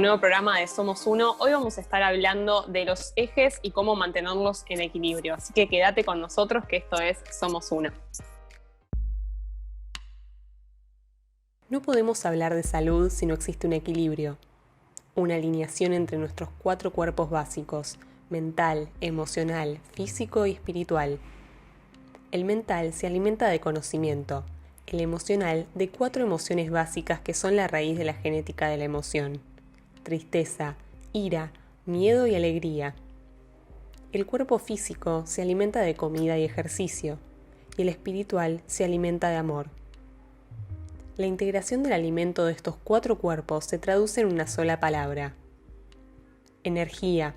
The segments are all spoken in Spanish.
nuevo programa de Somos Uno. Hoy vamos a estar hablando de los ejes y cómo mantenerlos en equilibrio. Así que quédate con nosotros, que esto es Somos Uno. No podemos hablar de salud si no existe un equilibrio, una alineación entre nuestros 4 cuerpos básicos: mental, emocional, físico y espiritual. El mental se alimenta de conocimiento, el emocional de 4 emociones básicas que son la raíz de la genética de la emoción: tristeza, ira, miedo y alegría. El cuerpo físico se alimenta de comida y ejercicio, y el espiritual se alimenta de amor. La integración del alimento de estos 4 cuerpos se traduce en una sola palabra: energía.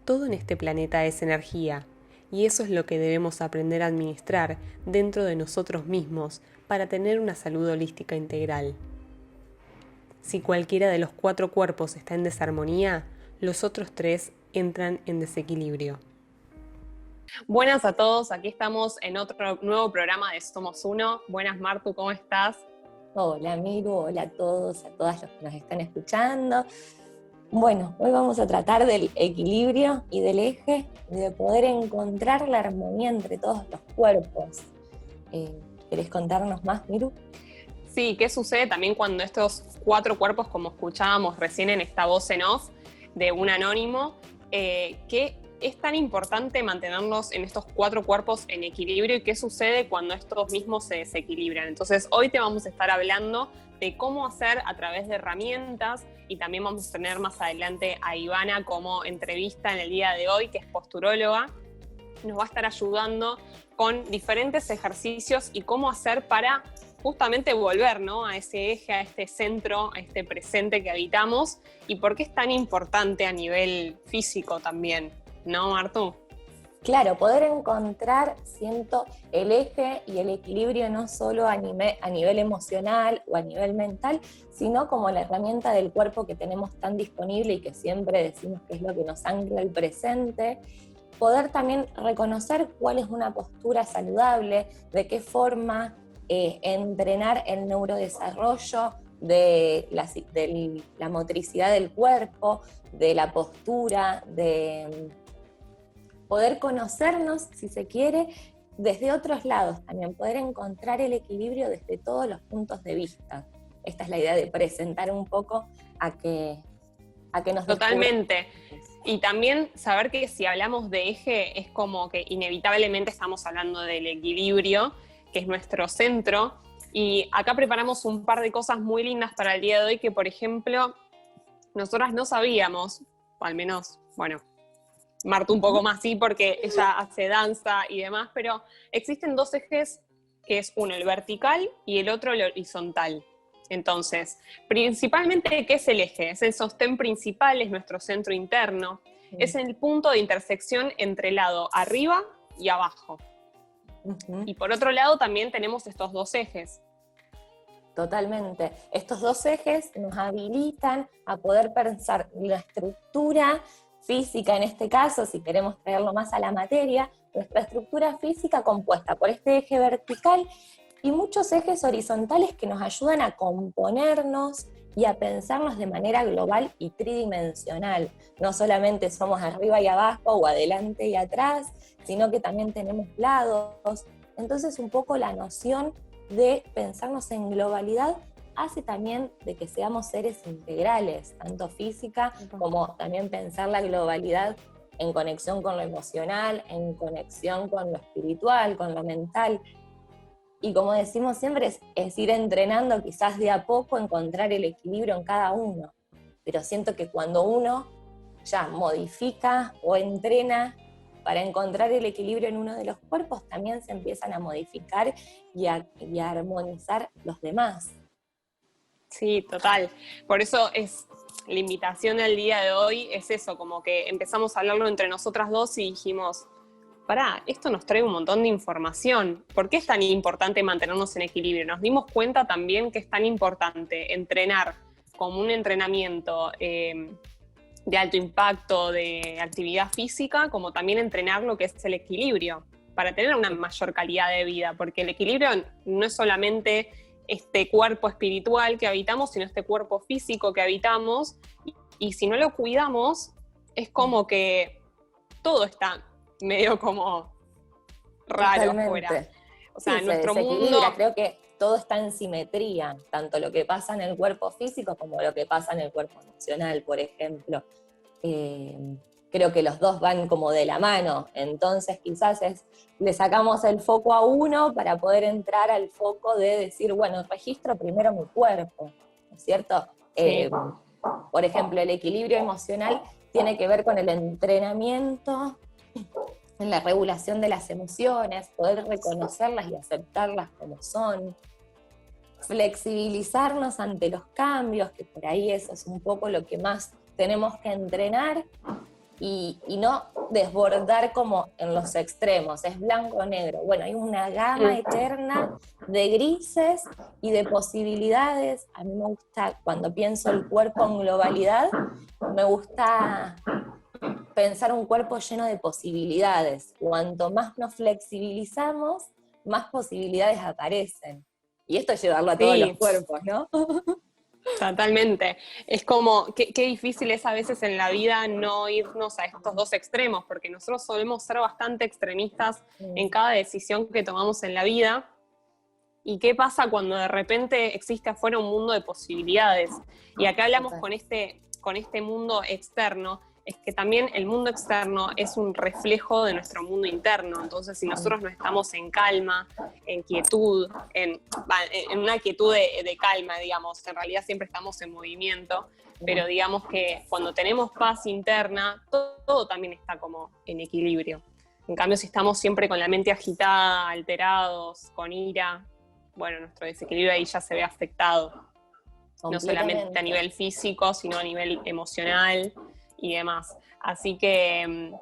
Todo en este planeta es energía, y eso es lo que debemos aprender a administrar dentro de nosotros mismos para tener una salud holística integral. Si cualquiera de los 4 cuerpos está en desarmonía, los otros 3 entran en desequilibrio. Buenas a todos, aquí estamos en otro nuevo programa de Somos Uno. Buenas, Martu, ¿cómo estás? Hola, Miru, hola a todos, a todas los que nos están escuchando. Bueno, hoy vamos a tratar del equilibrio y del eje, y de poder encontrar la armonía entre todos los cuerpos. ¿Querés contarnos más, Miru? Sí, ¿qué sucede también cuando estos 4 cuerpos, como escuchábamos recién en esta voz en off de un anónimo, que es tan importante mantenerlos en estos 4 cuerpos en equilibrio, y qué sucede cuando estos mismos se desequilibran? Entonces, hoy te vamos a estar hablando de cómo hacer a través de herramientas, y también vamos a tener más adelante a Ivana como entrevista en el día de hoy, que es posturóloga. Nos va a estar ayudando con diferentes ejercicios y cómo hacer para justamente volver, ¿no?, a ese eje, a este centro, a este presente que habitamos, y por qué es tan importante a nivel físico también, ¿no, Martu? Claro, poder encontrar, siento, el eje y el equilibrio no solo a nivel emocional o a nivel mental, sino como la herramienta del cuerpo que tenemos tan disponible y que siempre decimos que es lo que nos ancla el presente. Poder también reconocer cuál es una postura saludable, de qué forma entrenar el neurodesarrollo de la motricidad del cuerpo, de la postura, de poder conocernos, si se quiere, desde otros lados también, poder encontrar el equilibrio desde todos los puntos de vista. Esta es la idea de presentar un poco a que nos Totalmente. Y también saber que si hablamos de eje es como que inevitablemente estamos hablando del equilibrio, que es nuestro centro. Y acá preparamos un par de cosas muy lindas para el día de hoy que, por ejemplo, nosotras no sabíamos, o al menos, bueno, Marta un poco más sí, porque ella hace danza y demás, pero existen 2 ejes, que es uno el vertical y el otro el horizontal. Entonces, principalmente, ¿qué es el eje? Es el sostén principal, es nuestro centro interno, es el punto de intersección entre el lado arriba y abajo. Y por otro lado también tenemos estos 2 ejes. Totalmente. Estos 2 ejes nos habilitan a poder pensar la estructura física, en este caso, si queremos traerlo más a la materia, nuestra estructura física compuesta por este eje vertical y muchos ejes horizontales que nos ayudan a componernos y a pensarnos de manera global y tridimensional. No solamente somos arriba y abajo o adelante y atrás, sino que también tenemos lados. Entonces, un poco la noción de pensarnos en globalidad hace también de que seamos seres integrales, tanto física como también pensar la globalidad en conexión con lo emocional, en conexión con lo espiritual, con lo mental. Y como decimos siempre, es ir entrenando quizás de a poco, encontrar el equilibrio en cada uno. Pero siento que cuando uno ya modifica o entrena para encontrar el equilibrio en uno de los cuerpos, también se empiezan a modificar y a armonizar los demás. Sí, total. Por eso es la invitación del día de hoy, es eso, como que empezamos a hablarlo entre nosotras dos y dijimos, pará, esto nos trae un montón de información. ¿Por qué es tan importante mantenernos en equilibrio? Nos dimos cuenta también que es tan importante entrenar como un entrenamiento de alto impacto, de actividad física, como también entrenar lo que es el equilibrio, para tener una mayor calidad de vida, porque el equilibrio no es solamente este cuerpo espiritual que habitamos, sino este cuerpo físico que habitamos, y si no lo cuidamos, es como que todo está medio como raro afuera. O sea, sí, nuestro se desequilibra. mundo... Creo que todo está en simetría, tanto lo que pasa en el cuerpo físico como lo que pasa en el cuerpo emocional, por ejemplo. Creo que los dos van como de la mano, entonces quizás le sacamos el foco a uno para poder entrar al foco de decir, bueno, registro primero mi cuerpo, ¿no es cierto? Sí. Por ejemplo, el equilibrio emocional tiene que ver con el entrenamiento en la regulación de las emociones, poder reconocerlas y aceptarlas como son, flexibilizarnos ante los cambios, que por ahí eso es un poco lo que más tenemos que entrenar, y no desbordar como en los extremos, es blanco o negro. Bueno, hay una gama eterna de grises y de posibilidades. A mí me gusta, cuando pienso el cuerpo en globalidad, me gusta pensar un cuerpo lleno de posibilidades. Cuanto más nos flexibilizamos, más posibilidades aparecen. Y esto es llevarlo a todos los cuerpos, ¿no? Totalmente. Es como, qué difícil es a veces en la vida no irnos a estos dos extremos, porque nosotros solemos ser bastante extremistas en cada decisión que tomamos en la vida. ¿Y qué pasa cuando de repente existe afuera un mundo de posibilidades? Y acá hablamos con este mundo externo, es que también el mundo externo es un reflejo de nuestro mundo interno. Entonces, si nosotros no estamos en calma, en quietud, en una quietud de calma, digamos, en realidad siempre estamos en movimiento, pero digamos que cuando tenemos paz interna, todo también está como en equilibrio. En cambio, si estamos siempre con la mente agitada, alterados, con ira, bueno, nuestro desequilibrio ahí ya se ve afectado. No solamente a nivel físico, sino a nivel emocional y demás. Así que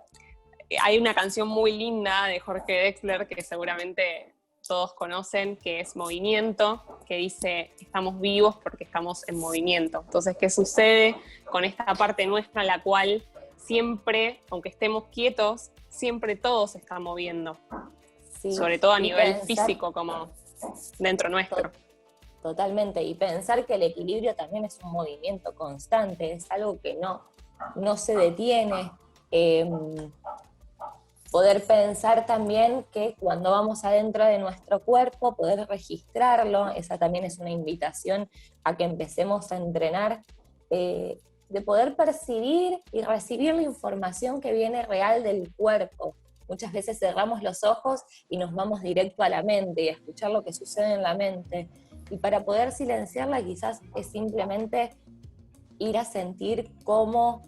hay una canción muy linda de Jorge Drexler que seguramente todos conocen, que es Movimiento, que dice, estamos vivos porque estamos en movimiento. Entonces, ¿qué sucede con esta parte nuestra en la cual siempre, aunque estemos quietos, siempre todo se está moviendo? Sí. Sobre todo a nivel físico, como dentro nuestro. Totalmente, y pensar que el equilibrio también es un movimiento constante, es algo que no se detiene. Poder pensar también que cuando vamos adentro de nuestro cuerpo, poder registrarlo, esa también es una invitación a que empecemos a entrenar, de poder percibir y recibir la información que viene real del cuerpo. Muchas veces cerramos los ojos y nos vamos directo a la mente y a escuchar lo que sucede en la mente. Y para poder silenciarla quizás es simplemente ir a sentir cómo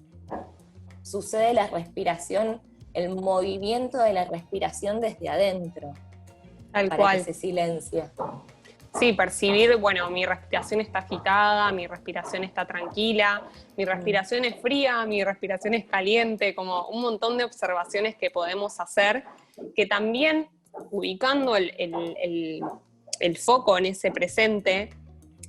sucede la respiración, el movimiento de la respiración desde adentro. Tal para cual. Que se silencia. Sí, percibir, bueno, mi respiración está agitada, mi respiración está tranquila, mi respiración es fría, mi respiración es caliente, como un montón de observaciones que podemos hacer, que también ubicando el foco en ese presente,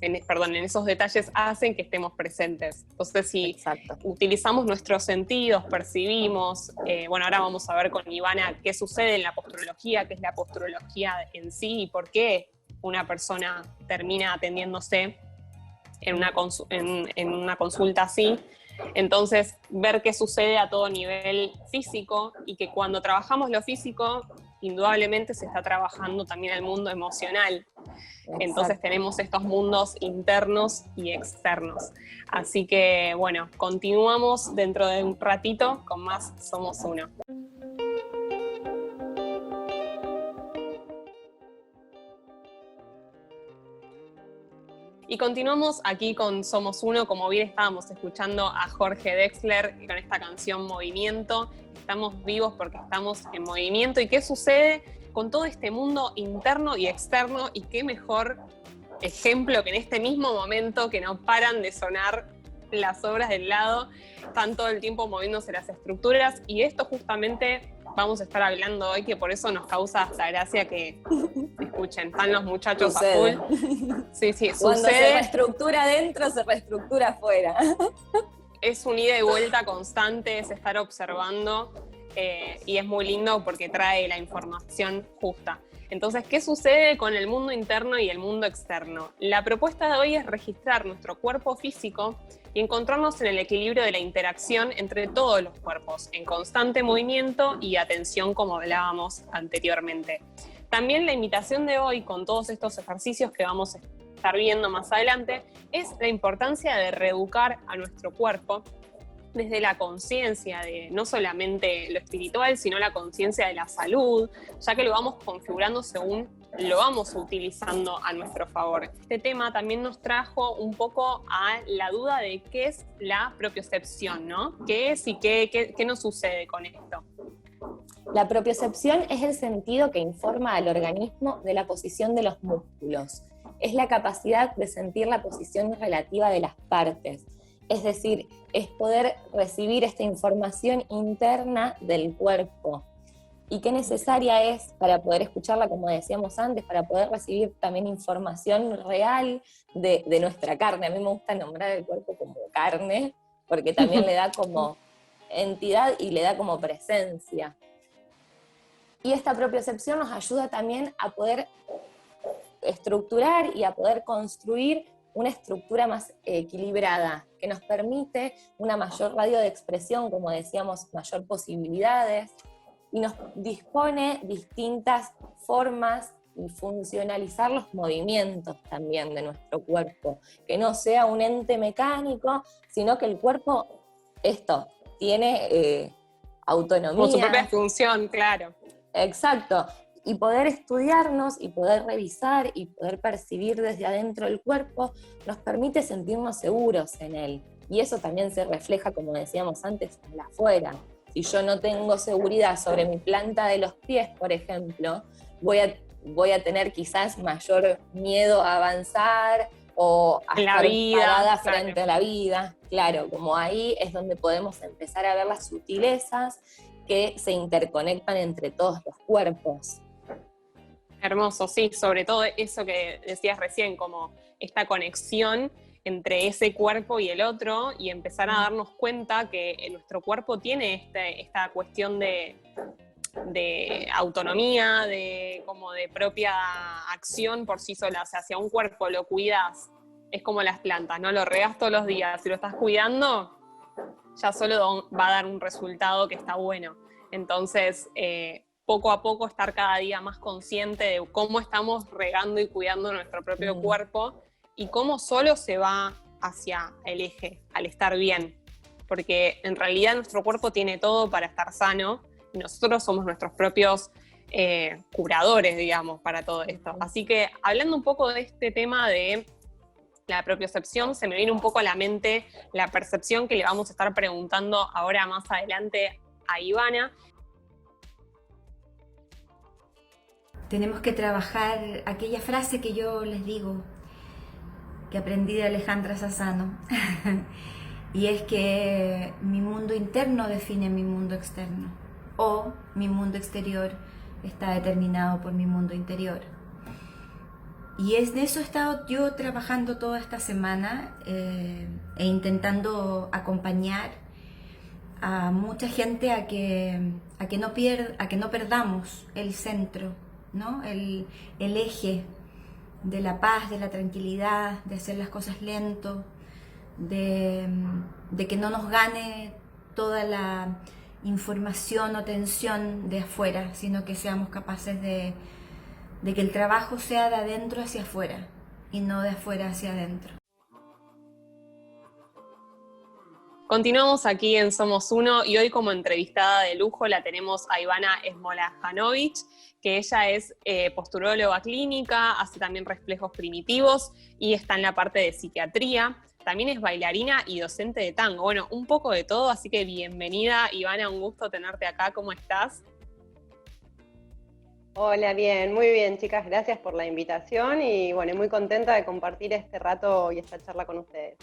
en esos detalles, hacen que estemos presentes. Entonces, si utilizamos nuestros sentidos, percibimos, bueno, ahora vamos a ver con Ivana qué sucede en la posturología, qué es la posturología en sí y por qué una persona termina atendiéndose en una consulta así. Entonces, ver qué sucede a todo nivel físico y que cuando trabajamos lo físico, indudablemente se está trabajando también el mundo emocional. Entonces tenemos estos mundos internos y externos. Así que, bueno, continuamos dentro de un ratito con más Somos Uno. Y continuamos aquí con Somos Uno, como bien estábamos escuchando a Jorge Drexler con esta canción Movimiento. Estamos vivos porque estamos en movimiento. ¿Y qué sucede con todo este mundo interno y externo? Y qué mejor ejemplo que en este mismo momento que no paran de sonar las obras del lado, están todo el tiempo moviéndose las estructuras, y esto justamente vamos a estar hablando hoy, que por eso nos causa hasta gracia que escuchen, están los muchachos sucede. A full. Sí, Cuando sucede. Se reestructura adentro, se reestructura afuera. Es un ida y vuelta constante, es estar observando y es muy lindo porque trae la información justa. Entonces, ¿qué sucede con el mundo interno y el mundo externo? La propuesta de hoy es registrar nuestro cuerpo físico y encontrarnos en el equilibrio de la interacción entre todos los cuerpos, en constante movimiento y atención, como hablábamos anteriormente. También la invitación de hoy, con todos estos ejercicios que vamos a estar viendo más adelante, es la importancia de reeducar a nuestro cuerpo desde la conciencia de no solamente lo espiritual, sino la conciencia de la salud, ya que lo vamos configurando según lo vamos utilizando a nuestro favor. Este tema también nos trajo un poco a la duda de qué es la propiocepción, ¿no? ¿Qué es y qué nos sucede con esto? La propiocepción es el sentido que informa al organismo de la posición de los músculos. Es la capacidad de sentir la posición relativa de las partes. Es decir, es poder recibir esta información interna del cuerpo. Y qué necesaria es para poder escucharla, como decíamos antes, para poder recibir también información real de nuestra carne. A mí me gusta nombrar el cuerpo como carne, porque también le da como entidad y le da como presencia. Y esta propiocepción nos ayuda también a poder estructurar y a poder construir una estructura más equilibrada, que nos permite una mayor radio de expresión, como decíamos, mayor posibilidades, y nos dispone distintas formas y funcionalizar los movimientos también de nuestro cuerpo, que no sea un ente mecánico, sino que el cuerpo, tiene autonomía. Con su propia función, claro. Exacto. Y poder estudiarnos y poder revisar y poder percibir desde adentro del cuerpo nos permite sentirnos seguros en él. Y eso también se refleja, como decíamos antes, en la afuera. Si yo no tengo seguridad sobre mi planta de los pies, por ejemplo, voy a tener quizás mayor miedo a avanzar o a estar parada frente a la vida. Claro, como ahí es donde podemos empezar a ver las sutilezas que se interconectan entre todos los cuerpos. Hermoso, sí, sobre todo eso que decías recién, como esta conexión entre ese cuerpo y el otro, y empezar a darnos cuenta que nuestro cuerpo tiene esta cuestión de autonomía, de propia acción por sí sola. O sea, si a un cuerpo lo cuidas, es como las plantas, ¿no? Lo regas todos los días, si lo estás cuidando, ya solo va a dar un resultado que está bueno. Entonces, poco a poco estar cada día más consciente de cómo estamos regando y cuidando nuestro propio cuerpo y cómo solo se va hacia el eje, al estar bien. Porque en realidad nuestro cuerpo tiene todo para estar sano y nosotros somos nuestros propios curadores, digamos, para todo esto. Así que hablando un poco de este tema de la propiocepción, se me viene un poco a la mente la percepción que le vamos a estar preguntando ahora más adelante a Ivana. Tenemos que trabajar aquella frase que yo les digo, que aprendí de Alejandra Sassano, y es que mi mundo interno define mi mundo externo, o mi mundo exterior está determinado por mi mundo interior. Y es de eso he estado yo trabajando toda esta semana e intentando acompañar a mucha gente a que no perdamos el centro, ¿no? El eje de la paz, de la tranquilidad, de hacer las cosas lento, de que no nos gane toda la información o tensión de afuera, sino que seamos capaces de que el trabajo sea de adentro hacia afuera y no de afuera hacia adentro. Continuamos aquí en Somos Uno y hoy como entrevistada de lujo la tenemos a Ivana Smolajanovic, que ella es posturóloga clínica, hace también reflejos primitivos y está en la parte de psiquiatría. También es bailarina y docente de tango. Bueno, un poco de todo, así que bienvenida Ivana, un gusto tenerte acá. ¿Cómo estás? Hola, bien, muy bien, chicas, gracias por la invitación y bueno, muy contenta de compartir este rato y esta charla con ustedes.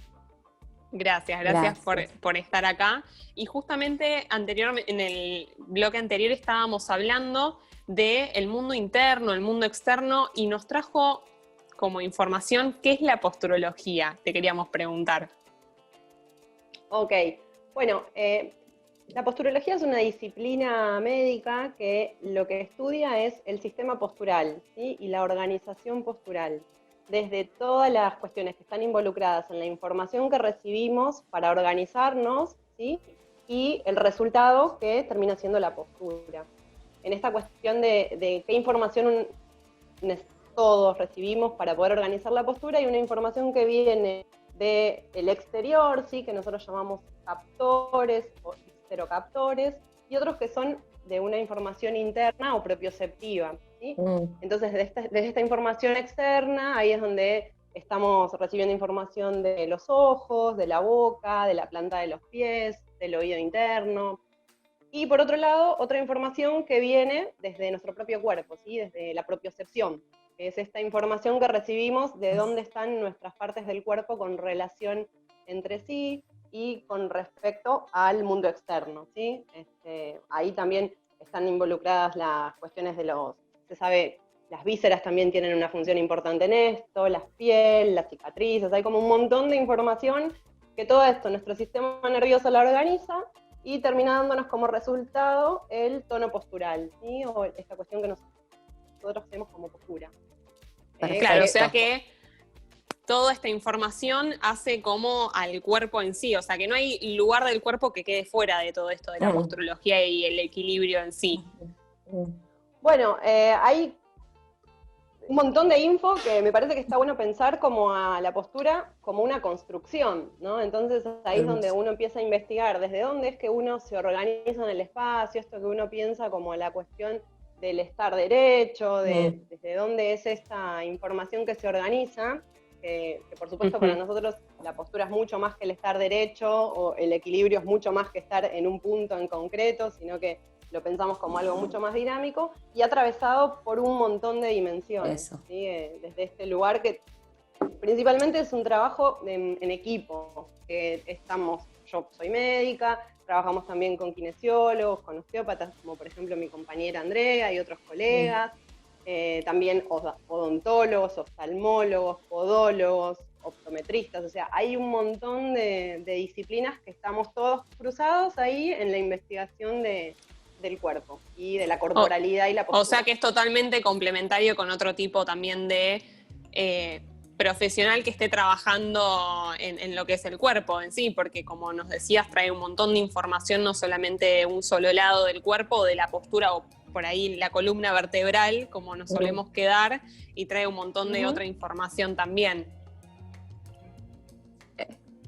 Gracias. Por estar acá. Y justamente en el bloque anterior estábamos hablando del mundo interno, el mundo externo, y nos trajo como información qué es la posturología, te queríamos preguntar. Ok, bueno, La posturología es una disciplina médica que lo que estudia es el sistema postural, ¿sí? Y la organización postural, desde todas las cuestiones que están involucradas en la información que recibimos para organizarnos, ¿sí? Y el resultado que termina siendo la postura. En esta cuestión de qué información todos recibimos para poder organizar la postura, hay una información que viene del exterior, ¿sí? Que nosotros llamamos captores o captores, y otros que son de una información interna o propioceptiva, ¿sí? Entonces, desde esta información externa, ahí es donde estamos recibiendo información de los ojos, de la boca, de la planta de los pies, del oído interno. Y por otro lado, otra información que viene desde nuestro propio cuerpo, ¿sí? Desde la propiocepción, que es esta información que recibimos de dónde están nuestras partes del cuerpo con relación entre sí, y con respecto al mundo externo, ¿sí? Ahí también están involucradas las cuestiones de se sabe, las vísceras también tienen una función importante en esto, las pieles, las cicatrices, hay como un montón de información que todo esto, nuestro sistema nervioso la organiza y termina dándonos como resultado el tono postural, ¿sí? O esta cuestión que nosotros hacemos como postura. Claro, o sea que toda esta información hace como al cuerpo en sí, o sea que no hay lugar del cuerpo que quede fuera de todo esto de la posturología y el equilibrio en sí. Bueno, hay un montón de info que me parece que está bueno pensar como a la postura como una construcción, ¿no? Entonces ahí es donde uno empieza a investigar desde dónde es que uno se organiza en el espacio, esto que uno piensa como la cuestión del estar derecho, desde dónde es esta información que se organiza, que por supuesto para nosotros la postura es mucho más que el estar derecho, o el equilibrio es mucho más que estar en un punto en concreto, sino que lo pensamos como algo mucho más dinámico y atravesado por un montón de dimensiones, ¿sí? Desde este lugar que principalmente es un trabajo en equipo, que yo soy médica, trabajamos también con kinesiólogos, con osteópatas, como por ejemplo mi compañera Andrea y otros colegas, también odontólogos, oftalmólogos, podólogos, optometristas, o sea, hay un montón de disciplinas que estamos todos cruzados ahí en la investigación del cuerpo y de la corporalidad y la postura. O sea que es totalmente complementario con otro tipo también de profesional que esté trabajando en lo que es el cuerpo en sí, porque como nos decías, trae un montón de información, no solamente de un solo lado del cuerpo o de la postura o por ahí la columna vertebral, como nos solemos quedar, y trae un montón de otra información también.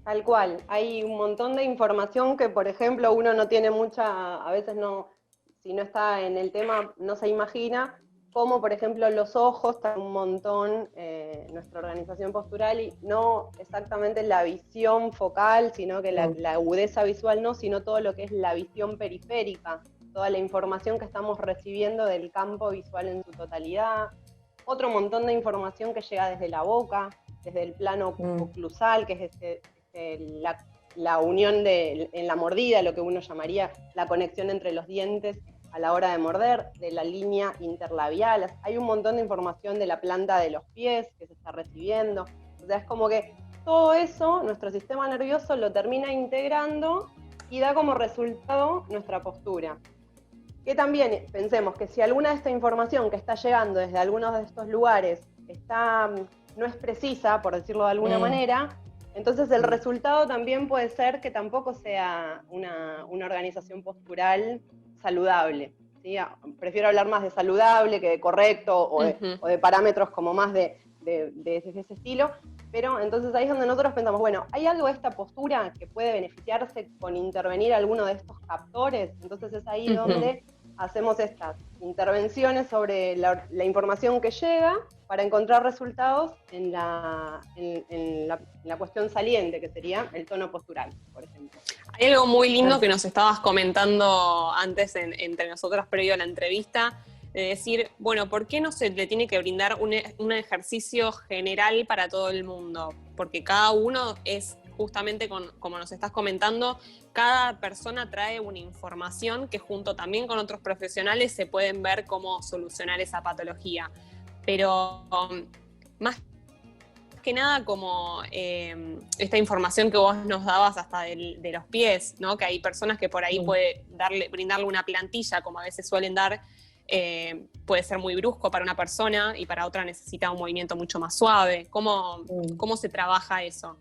Tal cual, hay un montón de información que, por ejemplo, uno no tiene a veces no, si no está en el tema, no se imagina, como por ejemplo los ojos traen un montón nuestra organización postural, y no exactamente la visión focal, sino que la agudeza visual no, sino todo lo que es la visión periférica, toda la información que estamos recibiendo del campo visual en su totalidad, otro montón de información que llega desde la boca, desde el plano oclusal, que es la unión en la mordida, lo que uno llamaría la conexión entre los dientes a la hora de morder, de la línea interlabial. Hay un montón de información de la planta de los pies que se está recibiendo. O sea, es como que todo eso, nuestro sistema nervioso lo termina integrando y da como resultado nuestra postura. Que también pensemos que si alguna de esta información que está llegando desde algunos de estos lugares no es precisa, por decirlo de alguna manera, entonces el resultado también puede ser que tampoco sea una organización postural saludable, ¿sí? Prefiero hablar más de saludable que de correcto o de parámetros como más de ese estilo, pero entonces ahí es donde nosotros pensamos, bueno, ¿hay algo de esta postura que puede beneficiarse con intervenir alguno de estos captores? Entonces es ahí donde hacemos estas intervenciones sobre la información que llega para encontrar resultados en la cuestión saliente, que sería el tono postural, por ejemplo. Hay algo muy lindo que nos estabas comentando antes entre nosotros previo a la entrevista, de decir, bueno, ¿por qué no se le tiene que brindar un ejercicio general para todo el mundo? Porque cada uno es justamente, como nos estás comentando, cada persona trae una información que junto también con otros profesionales se pueden ver cómo solucionar esa patología. Pero más que nada como esta información que vos nos dabas hasta de los pies, ¿no? Que hay personas que por ahí puede brindarle una plantilla, como a veces suelen dar, puede ser muy brusco para una persona y para otra necesita un movimiento mucho más suave. ¿Cómo se trabaja eso?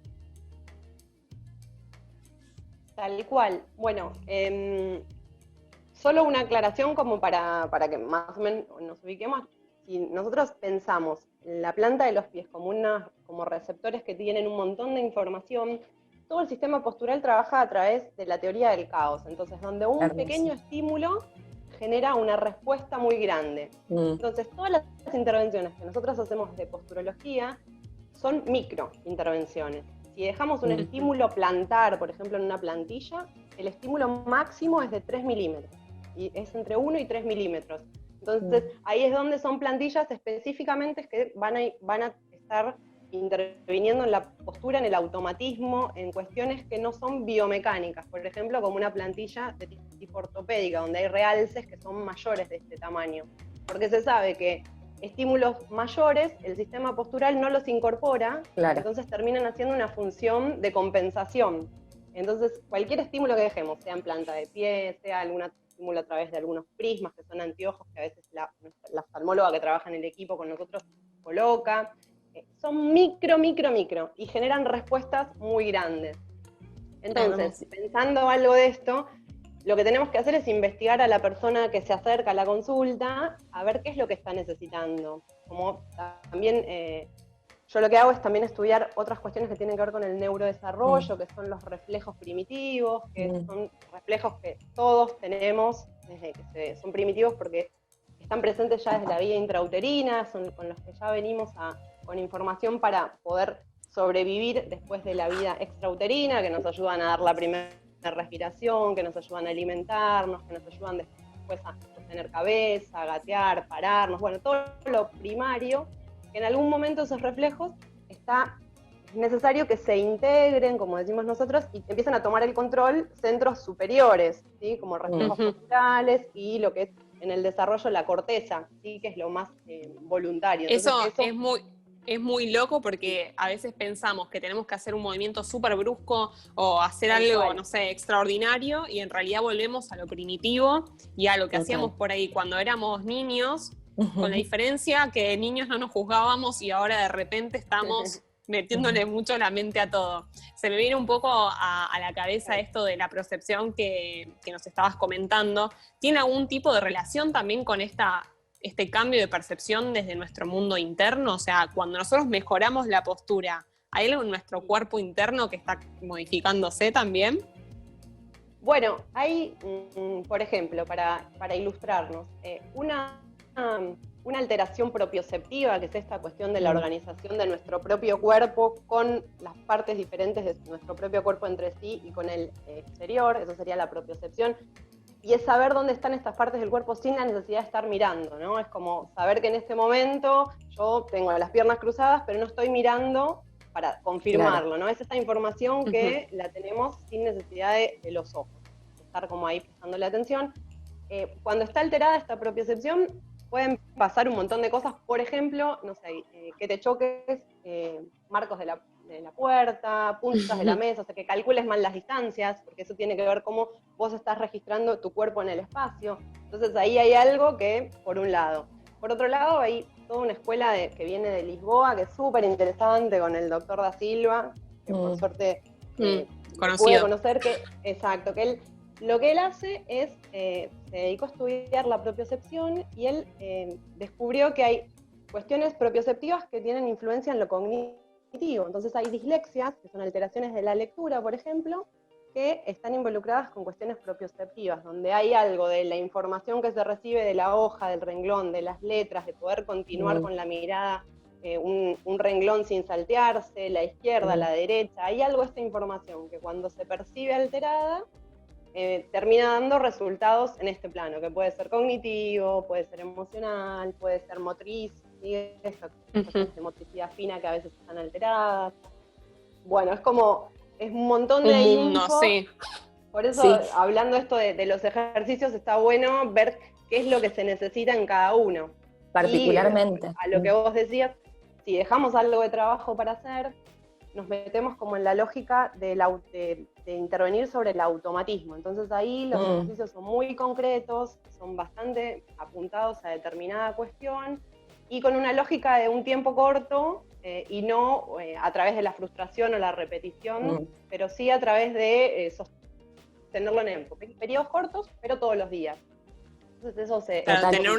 Tal cual. Bueno, solo una aclaración como para que más o menos nos ubiquemos. Si nosotros pensamos en la planta de los pies como receptores que tienen un montón de información, todo el sistema postural trabaja a través de la teoría del caos. Entonces, donde un pequeño estímulo genera una respuesta muy grande. Entonces, todas las intervenciones que nosotros hacemos de posturología son microintervenciones. Si dejamos un estímulo plantar, por ejemplo, en una plantilla, el estímulo máximo es de 3 milímetros. Y es entre 1 y 3 milímetros. Entonces, ahí es donde son plantillas específicamente que van a estar interviniendo en la postura, en el automatismo, en cuestiones que no son biomecánicas. Por ejemplo, como una plantilla de tipo ortopédica, donde hay realces que son mayores de este tamaño. Porque se sabe que estímulos mayores, el sistema postural no los incorpora, entonces terminan haciendo una función de compensación. Entonces, cualquier estímulo que dejemos, sea en planta de pie, sea algún estímulo a través de algunos prismas, que son anteojos, que a veces la oftalmóloga que trabaja en el equipo con nosotros coloca, son micro, y generan respuestas muy grandes. Entonces, pensando algo de esto, lo que tenemos que hacer es investigar a la persona que se acerca a la consulta, a ver qué es lo que está necesitando. Como también, yo lo que hago es también estudiar otras cuestiones que tienen que ver con el neurodesarrollo, que son los reflejos primitivos, que son reflejos que todos tenemos, desde que son primitivos porque están presentes ya desde la vida intrauterina, son con los que ya venimos con información para poder sobrevivir después de la vida extrauterina, que nos ayudan a dar la primera respiración, que nos ayudan a alimentarnos, que nos ayudan después a sostener cabeza, a gatear, pararnos, bueno, todo lo primario, que en algún momento esos reflejos es necesario que se integren, como decimos nosotros, y empiezan a tomar el control centros superiores, ¿sí? Como reflejos posturales y lo que es en el desarrollo la corteza, ¿sí? Que es lo más voluntario. Entonces, eso es muy loco porque a veces pensamos que tenemos que hacer un movimiento súper brusco o hacer algo, no sé, extraordinario, y en realidad volvemos a lo primitivo y a lo que hacíamos por ahí cuando éramos niños, con la diferencia que de niños no nos juzgábamos y ahora de repente estamos metiéndole mucho la mente a todo. Se me viene un poco a la cabeza esto de la percepción que nos estabas comentando. ¿Tiene algún tipo de relación también con este cambio de percepción desde nuestro mundo interno? O sea, cuando nosotros mejoramos la postura, ¿hay algo en nuestro cuerpo interno que está modificándose también? Bueno, hay, por ejemplo, para ilustrarnos, una alteración propioceptiva, que es esta cuestión de la organización de nuestro propio cuerpo con las partes diferentes de nuestro propio cuerpo entre sí y con el exterior, eso sería la propiocepción. Y es saber dónde están estas partes del cuerpo sin la necesidad de estar mirando, ¿no? Es como saber que en este momento yo tengo las piernas cruzadas, pero no estoy mirando para confirmarlo, ¿no? Es esta información que la tenemos sin necesidad de los ojos, estar como ahí prestándole atención. Cuando está alterada esta propiocepción, pueden pasar un montón de cosas, por ejemplo, no sé, que te choques marcos de la puerta, puntas de la mesa, o sea, que calcules mal las distancias, porque eso tiene que ver cómo vos estás registrando tu cuerpo en el espacio. Entonces ahí hay algo que, por un lado. Por otro lado, hay toda una escuela que viene de Lisboa, que es súper interesante, con el doctor Da Silva, que por suerte pude conocer, que él, lo que él hace es, se dedicó a estudiar la propiocepción, y él descubrió que hay cuestiones propioceptivas que tienen influencia en lo cognitivo. Entonces hay dislexias, que son alteraciones de la lectura, por ejemplo, que están involucradas con cuestiones propioceptivas, donde hay algo de la información que se recibe de la hoja, del renglón, de las letras, de poder continuar con la mirada, un renglón sin saltearse, la izquierda, la derecha, hay algo de esta información que cuando se percibe alterada, termina dando resultados en este plano, que puede ser cognitivo, puede ser emocional, puede ser motriz, esas cosas de motricidad fina que a veces están alteradas. Bueno, es un montón de info. Sí. Por eso, hablando esto de los ejercicios, está bueno ver qué es lo que se necesita en cada uno. Particularmente. Y a lo que vos decías, si dejamos algo de trabajo para hacer, nos metemos como en la lógica de intervenir sobre el automatismo. Entonces ahí los ejercicios son muy concretos, son bastante apuntados a determinada cuestión, y con una lógica de un tiempo corto, y no a través de la frustración o la repetición, pero sí a través de sostenerlo en periodos cortos, pero todos los días. Entonces eso Claro, tener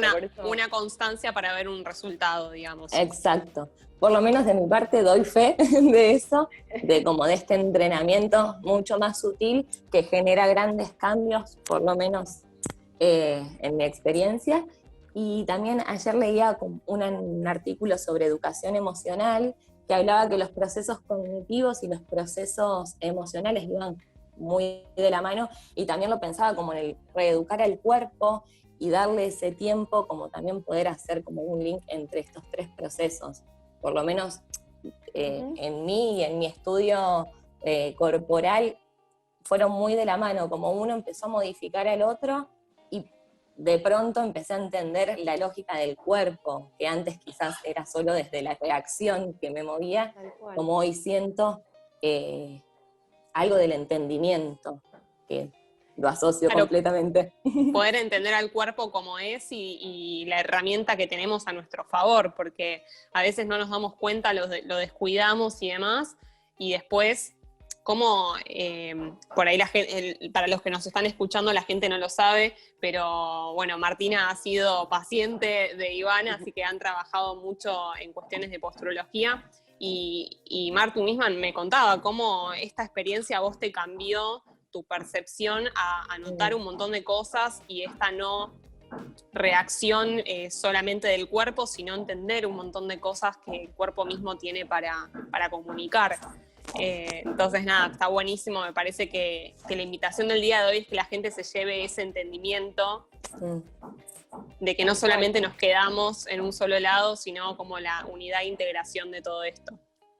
una constancia para ver un resultado, digamos. Exacto. Por lo menos de mi parte doy fe de eso, de este entrenamiento mucho más sutil que genera grandes cambios, por lo menos en mi experiencia. Y también ayer leía un artículo sobre educación emocional que hablaba que los procesos cognitivos y los procesos emocionales iban muy de la mano, y también lo pensaba como en el reeducar al cuerpo y darle ese tiempo, como también poder hacer como un link entre estos tres procesos. Por lo menos en mí y en mi estudio corporal fueron muy de la mano, como uno empezó a modificar al otro y de pronto empecé a entender la lógica del cuerpo, que antes quizás era solo desde la reacción que me movía, como hoy siento algo del entendimiento, que lo asocio completamente. Poder entender al cuerpo como es y la herramienta que tenemos a nuestro favor, porque a veces no nos damos cuenta, lo descuidamos y demás, y después, como por ahí para los que nos están escuchando, la gente no lo sabe, pero bueno, Martina ha sido paciente de Ivana, así que han trabajado mucho en cuestiones de posturología, y Mar, tú misma me contaba cómo esta experiencia a vos te cambió tu percepción a notar un montón de cosas, y esta no reacción solamente del cuerpo, sino entender un montón de cosas que el cuerpo mismo tiene para comunicar. Entonces nada, está buenísimo, me parece que la invitación del día de hoy es que la gente se lleve ese entendimiento de que no solamente nos quedamos en un solo lado, sino como la unidad e integración de todo esto.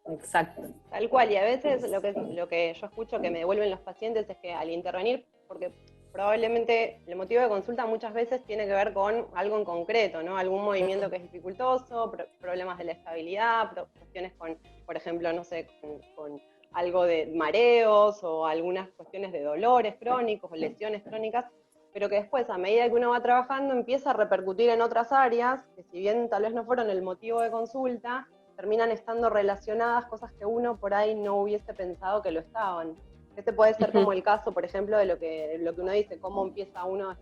Exacto. Tal cual, y a veces lo que yo escucho que me devuelven los pacientes es que al intervenir, porque probablemente el motivo de consulta muchas veces tiene que ver con algo en concreto, ¿no? Algún movimiento que es dificultoso, problemas de la estabilidad, cuestiones con, por ejemplo, no sé, con algo de mareos o algunas cuestiones de dolores crónicos o lesiones crónicas, pero que después, a medida que uno va trabajando, empieza a repercutir en otras áreas, que si bien tal vez no fueron el motivo de consulta, terminan estando relacionadas, cosas que uno por ahí no hubiese pensado que lo estaban. Este puede ser como el caso, por ejemplo, de lo que uno dice, cómo empieza uno,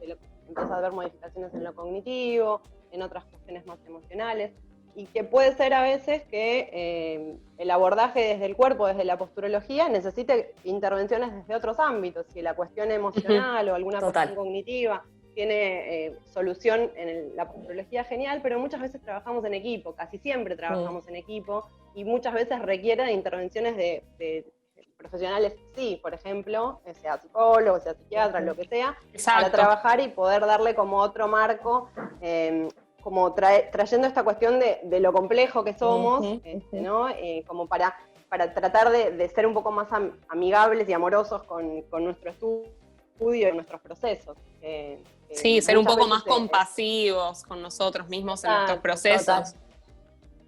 empieza a ver modificaciones en lo cognitivo, en otras cuestiones más emocionales, y que puede ser a veces que el abordaje desde el cuerpo, desde la posturología, necesite intervenciones desde otros ámbitos, si la cuestión emocional o alguna cuestión cognitiva tiene solución en la posturología, genial, pero muchas veces trabajamos en equipo, casi siempre trabajamos en equipo, y muchas veces requiere de intervenciones de profesionales, sí, por ejemplo, sea psicólogo, sea psiquiatra, lo que sea, para trabajar y poder darle como otro marco, como trayendo esta cuestión de lo complejo que somos, ¿no? Como para tratar de ser un poco más amigables y amorosos con nuestro estudio y nuestros procesos. Sí, ser un poco más compasivos con nosotros mismos en nuestros procesos. Total.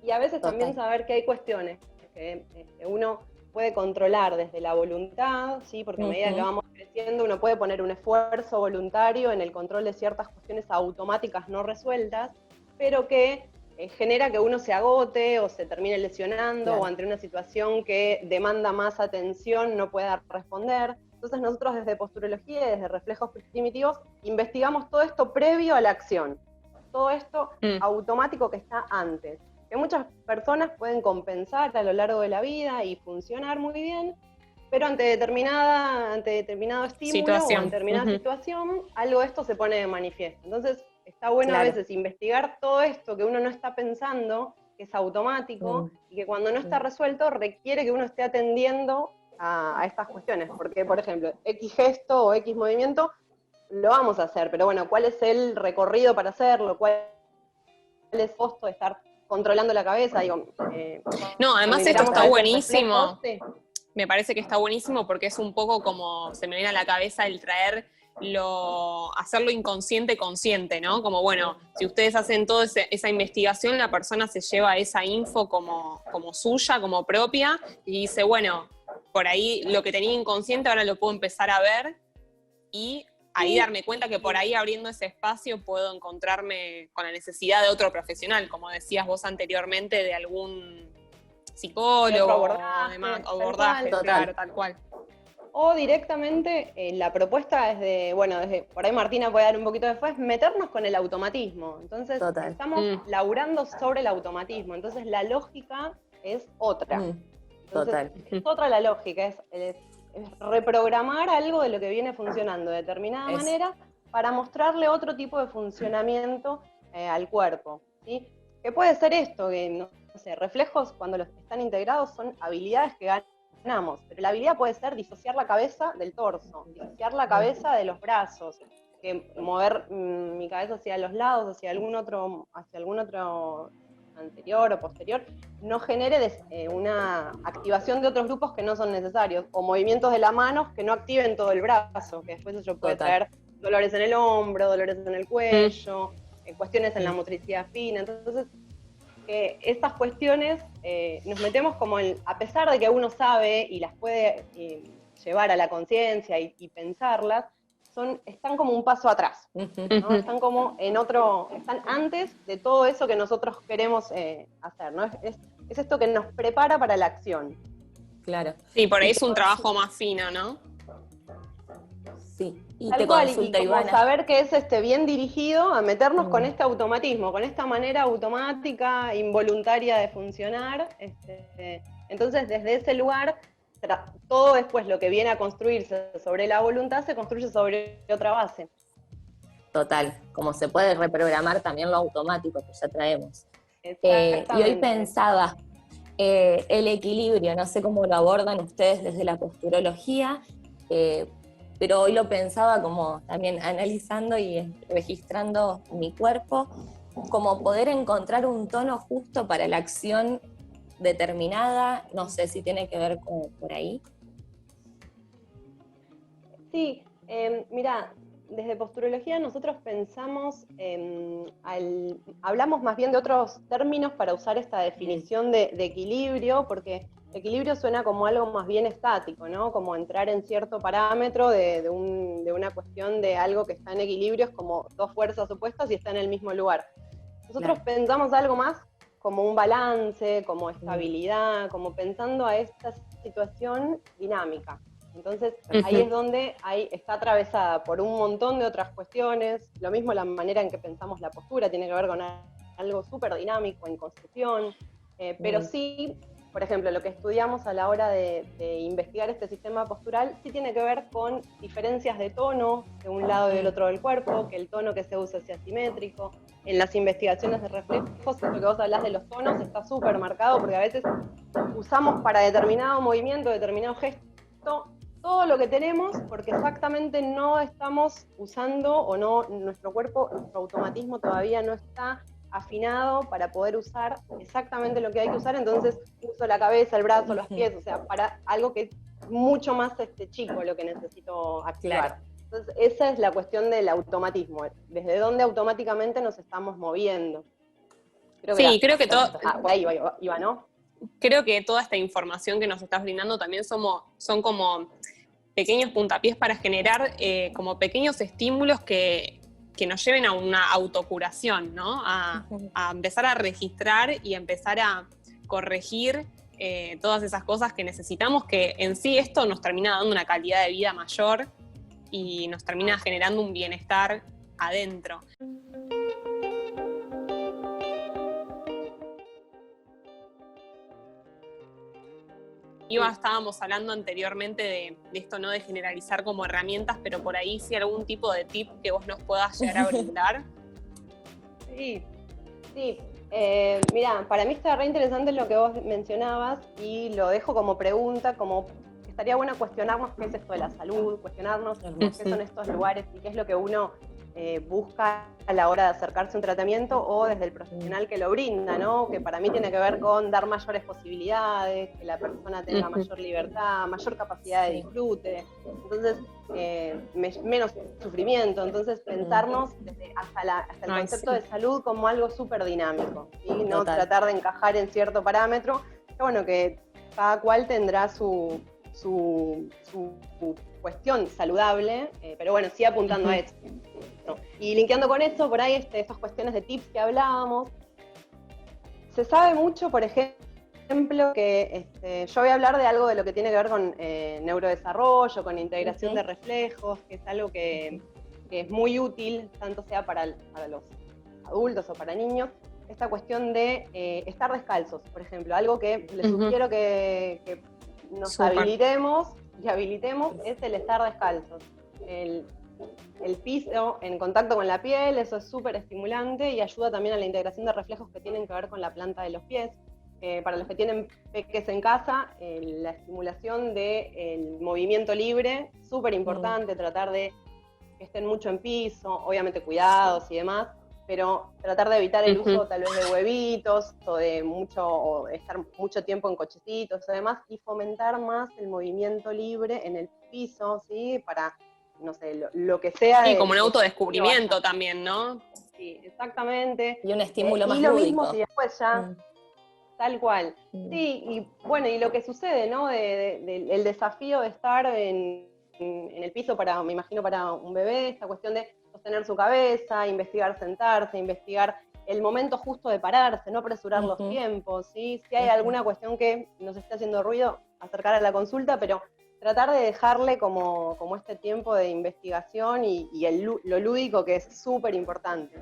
Y a veces también saber que hay cuestiones que uno puede controlar desde la voluntad, ¿sí? Porque a medida que vamos creciendo uno puede poner un esfuerzo voluntario en el control de ciertas cuestiones automáticas no resueltas, pero que genera que uno se agote o se termine lesionando, o ante una situación que demanda más atención no pueda responder. Entonces nosotros desde posturología y desde reflejos primitivos investigamos todo esto previo a la acción, todo esto automático que está antes, que muchas personas pueden compensar a lo largo de la vida y funcionar muy bien, pero ante determinado estímulo o ante determinada situación, algo de esto se pone de manifiesto. Entonces está bueno a veces investigar todo esto que uno no está pensando, que es automático, y que cuando no está resuelto requiere que uno esté atendiendo a estas cuestiones, porque por ejemplo, X gesto o X movimiento lo vamos a hacer, pero bueno, ¿cuál es el recorrido para hacerlo? ¿Cuál es el costo de estar controlando la cabeza? Digo, no, además esto está buenísimo. Me parece que está buenísimo porque es un poco como, se me viene a la cabeza el traer hacerlo inconsciente consciente, ¿no? Como, bueno, si ustedes hacen toda esa investigación, la persona se lleva esa info como suya, como propia, y dice, bueno, por ahí lo que tenía inconsciente ahora lo puedo empezar a ver, y ahí darme cuenta que por ahí abriendo ese espacio puedo encontrarme con la necesidad de otro profesional, como decías vos anteriormente, de algún psicólogo, abordaje, claro, tal cual. O directamente la propuesta es desde por ahí Martina puede dar un poquito después, meternos con el automatismo. Entonces estamos laburando sobre el automatismo, entonces la lógica es otra. Entonces, es otra la lógica, es reprogramar algo de lo que viene funcionando de determinada manera para mostrarle otro tipo de funcionamiento al cuerpo, ¿sí? Que puede ser esto, que no sé, reflejos cuando los están integrados son habilidades que ganamos, pero la habilidad puede ser disociar la cabeza del torso, disociar la cabeza de los brazos, que mover mi cabeza hacia los lados, hacia algún otro anterior o posterior, no genere una activación de otros grupos que no son necesarios, o movimientos de la mano que no activen todo el brazo, que después eso puede traer dolores en el hombro, dolores en el cuello, cuestiones en la motricidad fina. Entonces, estas cuestiones nos metemos como a pesar de que uno sabe y las puede llevar a la conciencia y pensarlas, están como un paso atrás, ¿no? Están como están antes de todo eso que nosotros queremos hacer, ¿no? Es esto que nos prepara para la acción. Claro. Sí, por ahí es un trabajo más fino, ¿no? Sí, y tal te cual, consulta, y como Ivana. saber que es bien dirigido a meternos con este automatismo, con esta manera automática, involuntaria de funcionar. Entonces, desde ese lugar, todo después lo que viene a construirse sobre la voluntad se construye sobre otra base. Total, como se puede reprogramar también lo automático que ya traemos. Y hoy pensaba, el equilibrio, no sé cómo lo abordan ustedes desde la posturología, pero hoy lo pensaba como también analizando y registrando mi cuerpo, como poder encontrar un tono justo para la acción determinada, no sé si tiene que ver con por ahí. Sí, mira, desde posturología nosotros pensamos, hablamos más bien de otros términos para usar esta definición de equilibrio, porque equilibrio suena como algo más bien estático, ¿no? Como entrar en cierto parámetro de una cuestión de algo que está en equilibrio, es como dos fuerzas opuestas y está en el mismo lugar. Nosotros pensamos algo más como un balance, como estabilidad, como pensando a esta situación dinámica. Entonces, ahí es donde está atravesada por un montón de otras cuestiones. Lo mismo la manera en que pensamos la postura tiene que ver con algo súper dinámico, en construcción, pero sí, por ejemplo, lo que estudiamos a la hora de investigar este sistema postural sí tiene que ver con diferencias de tono de un lado y del otro del cuerpo, que el tono que se usa sea simétrico. En las investigaciones de reflejos, lo que vos hablás de los tonos está súper marcado, porque a veces usamos para determinado movimiento, determinado gesto, todo lo que tenemos, porque exactamente no estamos usando, o no, nuestro cuerpo, nuestro automatismo todavía no está afinado para poder usar exactamente lo que hay que usar, entonces uso la cabeza, el brazo, los pies, o sea, para algo que es mucho más chico lo que necesito activar. Claro. Entonces, esa es la cuestión del automatismo, desde dónde automáticamente nos estamos moviendo. Creo que todo... por ahí iba, ¿no? Creo que toda esta información que nos estás brindando también son como pequeños puntapiés para generar como pequeños estímulos que nos lleven a una autocuración, ¿no? A empezar a registrar y empezar a corregir todas esas cosas que necesitamos, que en sí esto nos termina dando una calidad de vida mayor y nos termina generando un bienestar adentro. Estábamos hablando anteriormente de esto, ¿no? De generalizar como herramientas, pero por ahí sí algún tipo de tip que vos nos puedas llegar a brindar. Sí. Mira, para mí está re interesante lo que vos mencionabas y lo dejo como pregunta, como estaría bueno cuestionarnos qué es esto de la salud, cuestionarnos qué son estos lugares y qué es lo que uno busca a la hora de acercarse a un tratamiento o desde el profesional que lo brinda, ¿no? Que para mí tiene que ver con dar mayores posibilidades, que la persona tenga mayor libertad, mayor capacidad de disfrute, entonces menos sufrimiento, entonces pensarnos hasta el concepto de salud como algo súper dinámico, ¿sí? No tratar de encajar en cierto parámetro, que bueno, que cada cual tendrá su cuestión saludable, pero bueno, sí apuntando a eso. ¿No? Y linkeando con eso, por ahí estas cuestiones de tips que hablábamos, se sabe mucho, por ejemplo, que yo voy a hablar de algo de lo que tiene que ver con neurodesarrollo, con integración de reflejos, que es algo que es muy útil, tanto sea para los adultos o para niños, esta cuestión de estar descalzos, por ejemplo, algo que les sugiero que nos habilitemos es el estar descalzos. El piso en contacto con la piel, eso es súper estimulante y ayuda también a la integración de reflejos que tienen que ver con la planta de los pies. Para los que tienen peques en casa, la estimulación del movimiento libre, súper importante, tratar de que estén mucho en piso, obviamente cuidados y demás, pero tratar de evitar el uso tal vez de huevitos o de estar mucho tiempo en cochecitos y demás, y fomentar más el movimiento libre en el piso, ¿sí? Para, no sé, lo que sea. Sí, como un autodescubrimiento también, ¿no? Sí, exactamente. Y un estímulo más lúdico. Y lo lúdico. mismo si después ya, tal cual. Sí, y bueno, y lo que sucede, ¿no? El desafío de estar en el piso me imagino para un bebé, esta cuestión de sostener su cabeza, investigar sentarse, investigar el momento justo de pararse, no apresurar los tiempos, ¿sí? Si hay alguna cuestión que nos esté haciendo ruido, acercar a la consulta, pero tratar de dejarle como este tiempo de investigación y lo lúdico, que es súper importante.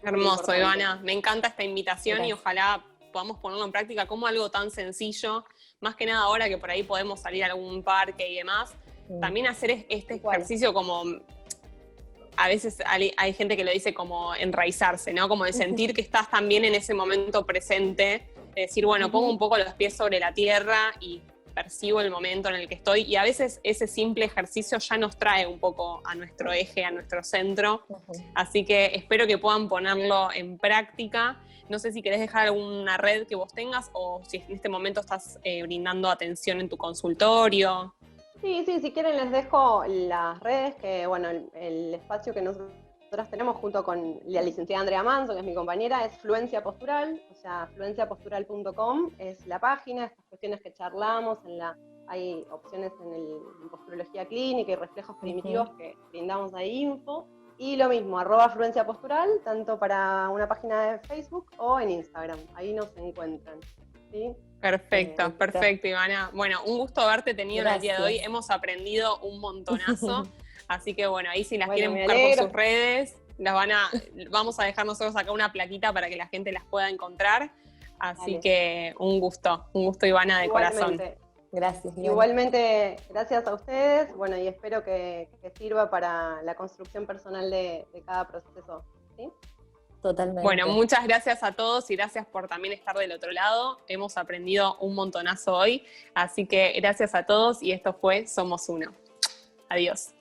Hermoso, Ivana. Me encanta esta invitación y ojalá podamos ponerlo en práctica como algo tan sencillo, más que nada ahora que por ahí podemos salir a algún parque y demás, también hacer este ejercicio como, a veces hay gente que lo dice como enraizarse, ¿no? Como de sentir que estás también en ese momento presente, de decir, bueno, pongo un poco los pies sobre la tierra y percibo el momento en el que estoy, y a veces ese simple ejercicio ya nos trae un poco a nuestro eje, a nuestro centro, así que espero que puedan ponerlo en práctica. No sé si querés dejar alguna red que vos tengas o si en este momento estás brindando atención en tu consultorio. Sí, si quieren les dejo las redes, que bueno, el espacio que nosotras tenemos junto con la licenciada Andrea Manso, que es mi compañera, es Fluencia Postural, o sea, fluenciapostural.com es la página, estas cuestiones que charlamos, hay opciones en posturología clínica y reflejos primitivos que brindamos ahí info, y lo mismo, @fluenciapostural, tanto para una página de Facebook o en Instagram, ahí nos encuentran, ¿sí? Perfecto, Ivana. Bueno, un gusto haberte tenido en el día de hoy. Hemos aprendido un montonazo. Así que bueno, ahí si las quieren buscar por sus redes, vamos a dejar nosotros acá una plaquita para que la gente las pueda encontrar. Así que un gusto, Ivana, de corazón. Gracias. Igualmente, gracias a ustedes. Bueno, y espero que sirva para la construcción personal de cada proceso, ¿sí? Totalmente. Bueno, muchas gracias a todos y gracias por también estar del otro lado. Hemos aprendido un montonazo hoy, así que gracias a todos y esto fue Somos Uno. Adiós.